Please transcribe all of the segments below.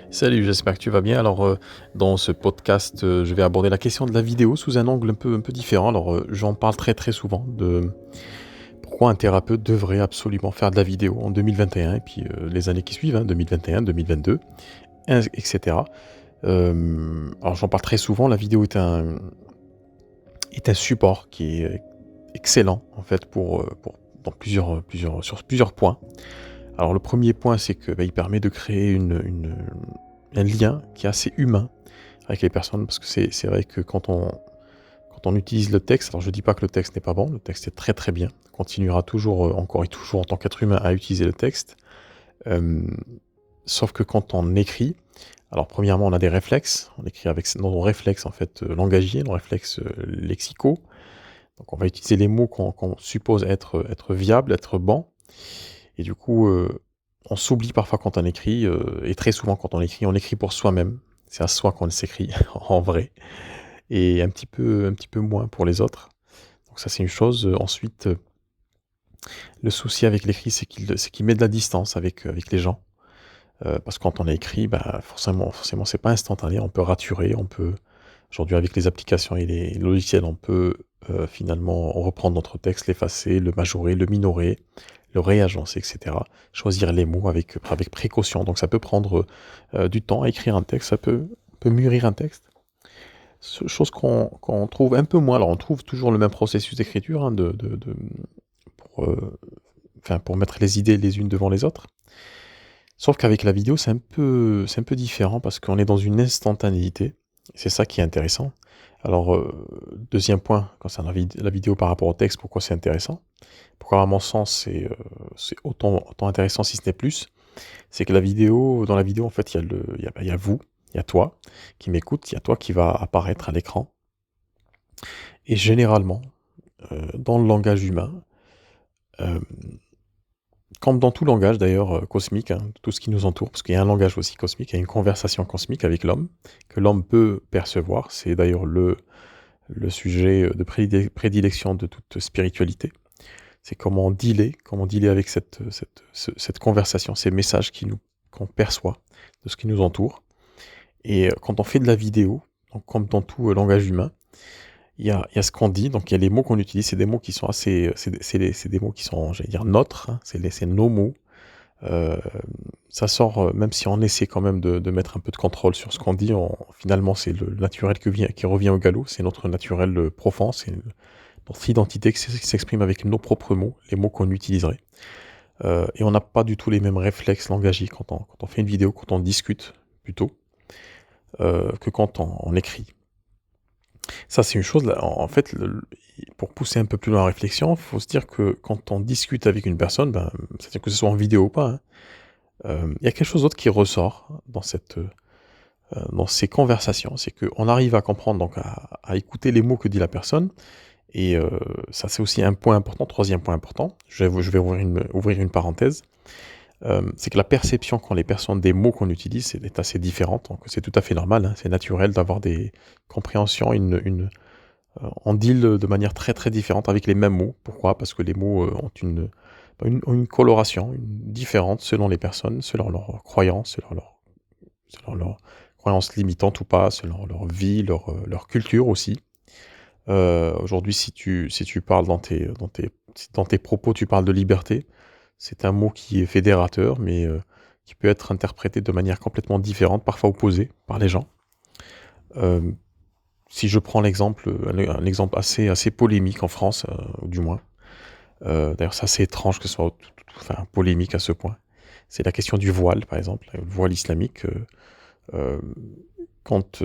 Salut, j'espère que tu vas bien. Dans ce podcast, je vais aborder la question de la vidéo sous un angle un peu différent. J'en parle très très souvent de pourquoi un thérapeute devrait absolument faire de la vidéo en 2021 et puis les années qui suivent, hein, 2021, 2022, etc. J'en parle très souvent. La vidéo est un support qui est excellent en fait dans sur plusieurs points. Alors le premier point, c'est que il permet de créer un lien qui est assez humain avec les personnes, parce que c'est vrai que quand on utilise le texte, alors je dis pas que le texte n'est pas bon, le texte est très très bien, on continuera toujours, encore et toujours en tant qu'être humain à utiliser le texte, hem, sauf que quand on écrit, alors premièrement on a des réflexes, on écrit avec nos réflexes en fait, langagiers, nos réflexes, lexicaux, donc on va utiliser les mots qu'on suppose être viables, être bons et du coup, on s'oublie parfois quand on écrit, et très souvent quand on écrit pour soi-même. C'est à soi qu'on s'écrit en vrai et un petit peu moins pour les autres. Donc ça, c'est une chose. Ensuite, le souci avec l'écrit, c'est qu'il met de la distance avec les gens. Parce que quand on a écrit, bah, forcément, c'est pas instantané. On peut raturer, on peut aujourd'hui avec les applications et les logiciels, on peut, finalement reprendre notre texte, l'effacer, le majorer, le minorer, le réagencer et cetera. Choisir les mots avec précaution. Donc ça peut prendre, du temps à écrire un texte, ça peut mûrir un texte. Chose qu'on trouve un peu moins. Alors, on trouve toujours le même processus d'écriture, hein, pour, pour mettre les idées les unes devant les autres. Sauf qu'avec la vidéo, c'est un peu différent parce qu'on est dans une instantanéité. C'est ça qui est intéressant. Alors, deuxième point concernant la vidéo par rapport au texte, pourquoi c'est intéressant? Pourquoi, à mon sens, c'est autant intéressant si ce n'est plus? C'est que dans la vidéo, en fait, il y a vous, il y a toi qui m'écoute, il y a toi qui va apparaître à l'écran. Et généralement, dans le langage humain, hem, comme dans tout langage d'ailleurs, cosmique, hein, tout ce qui nous entoure, parce qu'il y a un langage aussi cosmique, il y a une conversation cosmique avec l'homme, que l'homme peut percevoir. C'est d'ailleurs le sujet, de prédilection de toute spiritualité. C'est comment dealer avec cette conversation, ces messages qu'on perçoit de ce qui nous entoure et quand on fait de la vidéo, donc comme dans tout, langage humain, il y a ce qu'on dit, donc il y a les mots qu'on utilise, c'est des mots qui sont assez, c'est des mots qui sont, j'allais dire neutres, hein, c'est nos mots. Hem, Ça sort, même si on essaie quand même de mettre un peu de contrôle sur ce qu'on dit, finalement c'est le naturel qui revient au galop, c'est notre naturel, profond, c'est notre identité qui s'exprime avec nos propres mots, les mots qu'on utiliserait. Et on n'a pas du tout les mêmes réflexes langagiers quand on fait une vidéo, quand on discute plutôt, que quand on écrit. Ça, c'est une chose, là, en fait, pour pousser un peu plus loin la réflexion, il faut se dire que quand on discute avec une personne, ben, c'est-à-dire que ce soit en vidéo ou pas, hein, il y a quelque chose d'autre qui ressort dans ces conversations. C'est qu'on arrive à comprendre, donc à écouter les mots que dit la personne et ça, c'est aussi un point important, troisième point important. Je vais ouvrir une parenthèse. C'est que la perception qu'ont les personnes des mots qu'on utilise est assez différente, donc c'est tout à fait normal, hein, c'est naturel d'avoir des compréhensions, on deal de manière très, très différente avec les mêmes mots. Pourquoi? Parce que les mots, ont une coloration, différente selon les personnes, selon leurs croyances, selon leurs croyances limitantes ou pas, selon leur vie, leur culture aussi. Aujourd'hui, si tu parles dans tes propos, tu parles de liberté, c'est un mot qui est fédérateur, mais qui peut être interprété de manière complètement différente, parfois opposée par les gens. Hem, Si je prends l'exemple, un exemple assez polémique en France, ou du moins, d'ailleurs c'est assez étrange que ce soit polémique à ce point. C'est la question du voile, par exemple, le voile islamique, hem, quand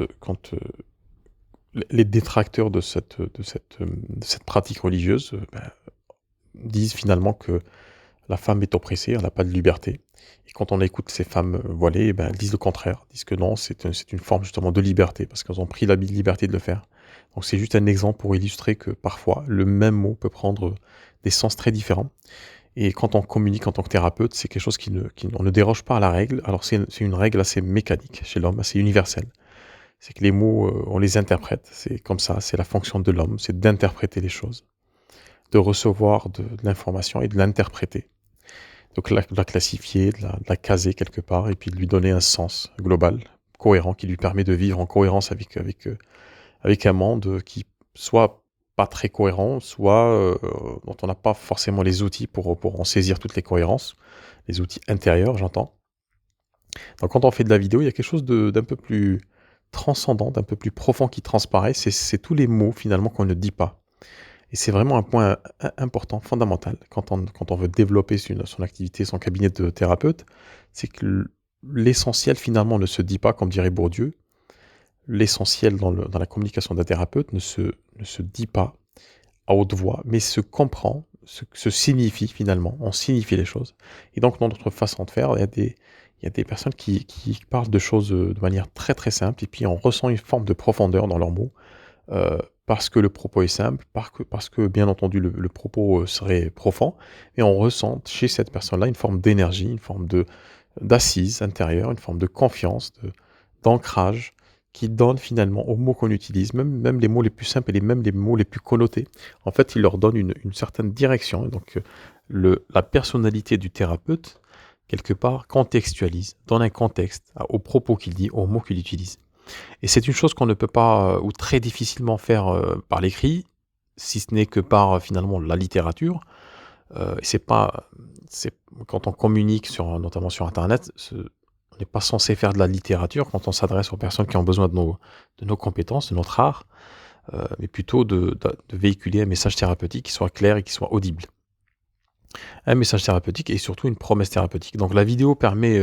les détracteurs de cette pratique religieuse, disent finalement que la femme est oppressée, elle n'a pas de liberté. Et quand on écoute ces femmes, voilées, eh ben, elles disent le contraire, disent que non, c'est une forme justement de liberté, parce qu'elles ont pris la liberté de le faire. Donc c'est juste un exemple pour illustrer que parfois, le même mot peut prendre des sens très différents. Et quand on communique en tant que thérapeute, c'est quelque chose on ne déroge pas à la règle. Alors c'est une règle assez mécanique chez l'homme, assez universelle. C'est que les mots, on les interprète. C'est comme ça, c'est la fonction de l'homme, c'est d'interpréter les choses, de recevoir de l'information et de l'interpréter. Donc la classifier, de la caser quelque part, et puis de lui donner un sens global, cohérent, qui lui permet de vivre en cohérence avec un monde qui soit pas très cohérent, soit dont on n'a pas forcément les outils pour en saisir toutes les cohérences, les outils intérieurs, j'entends. Donc quand on fait de la vidéo, il y a quelque chose d'un peu plus transcendant, d'un peu plus profond qui transparaît, c'est tous les mots finalement qu'on ne dit pas. Et c'est vraiment un point important, fondamental, quand on veut développer son activité, son cabinet de thérapeute, c'est que l'essentiel finalement ne se dit pas, comme dirait Bourdieu. L'essentiel dans la communication d'un thérapeute ne se dit pas à haute voix, mais se comprend, se signifie finalement, on signifie les choses. Et donc dans notre façon de faire, il y a des personnes qui parlent de choses de manière très très simple, et puis on ressent une forme de profondeur dans leurs mots, parce que le propos est simple, parce que bien entendu le propos serait profond, et on ressent chez cette personne-là une forme d'énergie, une forme d'assise intérieure, une forme de confiance, d'ancrage, qui donne finalement aux mots qu'on utilise, même les mots les plus simples et même les mots les plus connotés, en fait, il leur donne une certaine direction. Et donc, la personnalité du thérapeute, quelque part, contextualise, donne un contexte aux propos qu'il dit, aux mots qu'il utilise. Et c'est une chose qu'on ne peut pas, ou très difficilement faire par l'écrit, si ce n'est que par finalement la littérature. Et quand on communique notamment sur Internet, on n'est pas censé faire de la littérature quand on s'adresse aux personnes qui ont besoin de nos compétences, de notre art, mais plutôt de véhiculer un message thérapeutique qui soit clair et qui soit audible. Un message thérapeutique et surtout une promesse thérapeutique. Donc la vidéo permet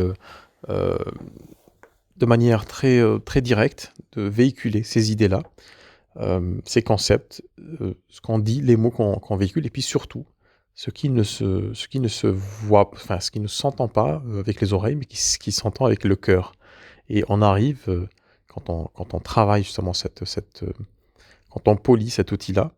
euh, de manière très directe de véhiculer ces idées-là, ces concepts, ce qu'on dit, les mots qu'on véhicule, et puis surtout ce qui ne se voit, enfin ce qui ne s'entend pas avec les oreilles, mais qui s'entend avec le cœur. Et on arrive, quand on travaille justement quand on polie cet outil-là,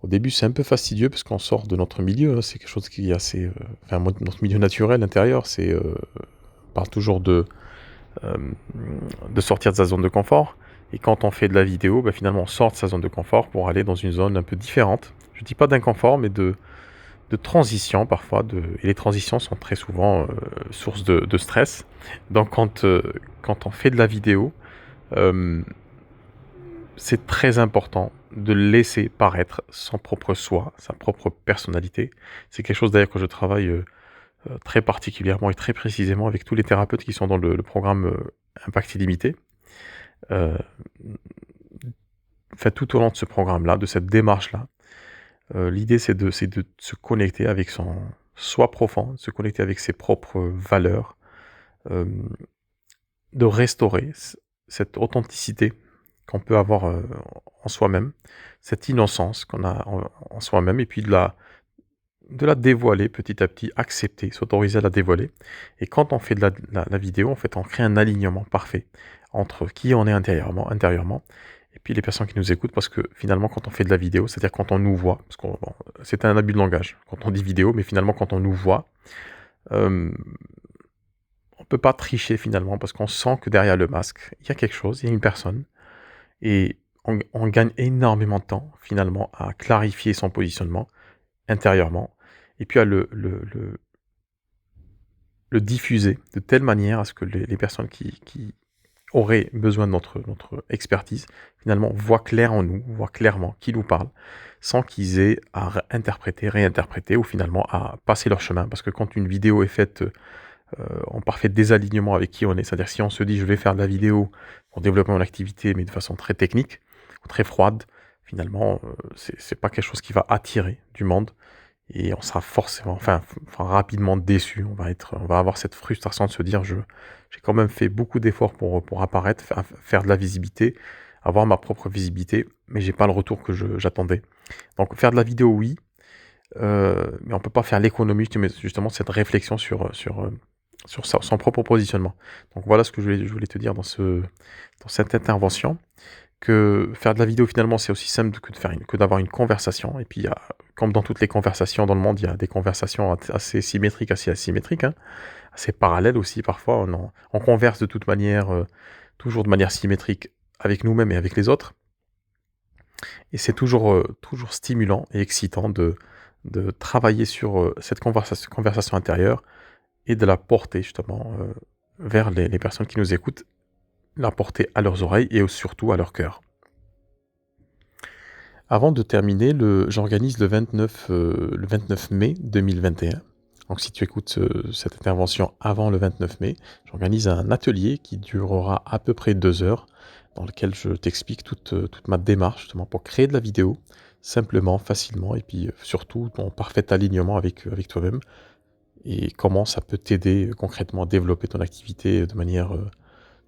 au début c'est un peu fastidieux parce qu'on sort de notre milieu, hein, c'est quelque chose qui est assez, notre milieu naturel intérieur, on parle toujours euh, de sortir de sa zone de confort. Et quand on fait de la vidéo, finalement on sort de sa zone de confort pour aller dans une zone un peu différente. Je ne dis pas d'inconfort, mais de transition parfois. Et les transitions sont très souvent source de stress. Donc quand on fait de la vidéo, euh, c'est très important de laisser paraître son propre soi, sa propre personnalité. C'est quelque chose d'ailleurs que je travaille très particulièrement et très précisément avec tous les thérapeutes qui sont dans le programme Impact Illimité. Euh, tout au long de ce programme-là, de cette démarche-là, l'idée c'est de se connecter avec son soi profond, de se connecter avec ses propres valeurs, euh, de restaurer cette authenticité qu'on peut avoir en soi-même, cette innocence qu'on a en soi-même, et puis de la dévoiler petit à petit, accepter, s'autoriser à la dévoiler. Et quand on fait de la vidéo, en fait, on crée un alignement parfait entre qui on est intérieurement, et puis les personnes qui nous écoutent, parce que finalement, quand on fait de la vidéo, c'est-à-dire quand on nous voit, parce que c'est un abus de langage, quand on dit vidéo, mais finalement, quand on nous voit, euh, on peut pas tricher finalement, parce qu'on sent que derrière le masque, il y a quelque chose, il y a une personne, et on gagne énormément de temps, finalement, à clarifier son positionnement intérieurement, et puis à le diffuser de telle manière à ce que les personnes qui auraient besoin de notre expertise, finalement, voient clair en nous, voient clairement qui nous parle, sans qu'ils aient à interpréter, réinterpréter, ou finalement à passer leur chemin. Parce que quand une vidéo est faite en parfait désalignement avec qui on est, c'est-à-dire si on se dit je vais faire de la vidéo pour développer mon activité, mais de façon très technique, ou très froide, finalement, c'est pas quelque chose qui va attirer du monde. Et on sera forcément, rapidement déçu. On va avoir cette frustration de se dire, j'ai quand même fait beaucoup d'efforts pour apparaître, faire de la visibilité, avoir ma propre visibilité, mais j'ai pas le retour que j'attendais. Donc faire de la vidéo, oui, mais on peut pas faire l'économie justement de cette réflexion sur son propre positionnement. Donc voilà ce que je voulais te dire dans cette intervention, que faire de la vidéo finalement c'est aussi simple que d'avoir une conversation. Et puis comme dans toutes les conversations dans le monde, il y a des conversations assez symétriques, assez asymétriques, hein, assez parallèles aussi parfois. On converse de toute manière, toujours de manière symétrique avec nous-mêmes et avec les autres. Et c'est toujours stimulant et excitant de travailler sur cette conversation intérieure, et de la porter justement vers les personnes qui nous écoutent, la porter à leurs oreilles et surtout à leur cœur. Avant de terminer, j'organise le 29 mai 2021. Donc si tu écoutes cette intervention avant le 29 mai, j'organise un atelier qui durera à peu près 2 heures, dans lequel je t'explique toute ma démarche justement pour créer de la vidéo, simplement, facilement, et puis surtout en parfait alignement avec toi-même, et comment ça peut t'aider concrètement à développer ton activité de manière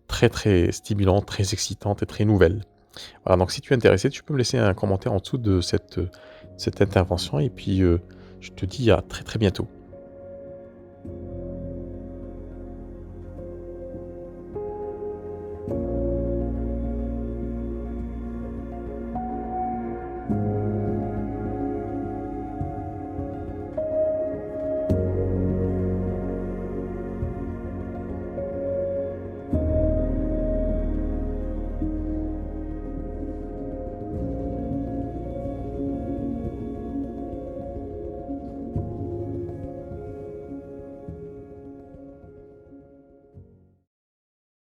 très très stimulante, très excitante et très nouvelle. Voilà, donc si tu es intéressé, tu peux me laisser un commentaire en dessous de cette intervention et puis je te dis à très très bientôt.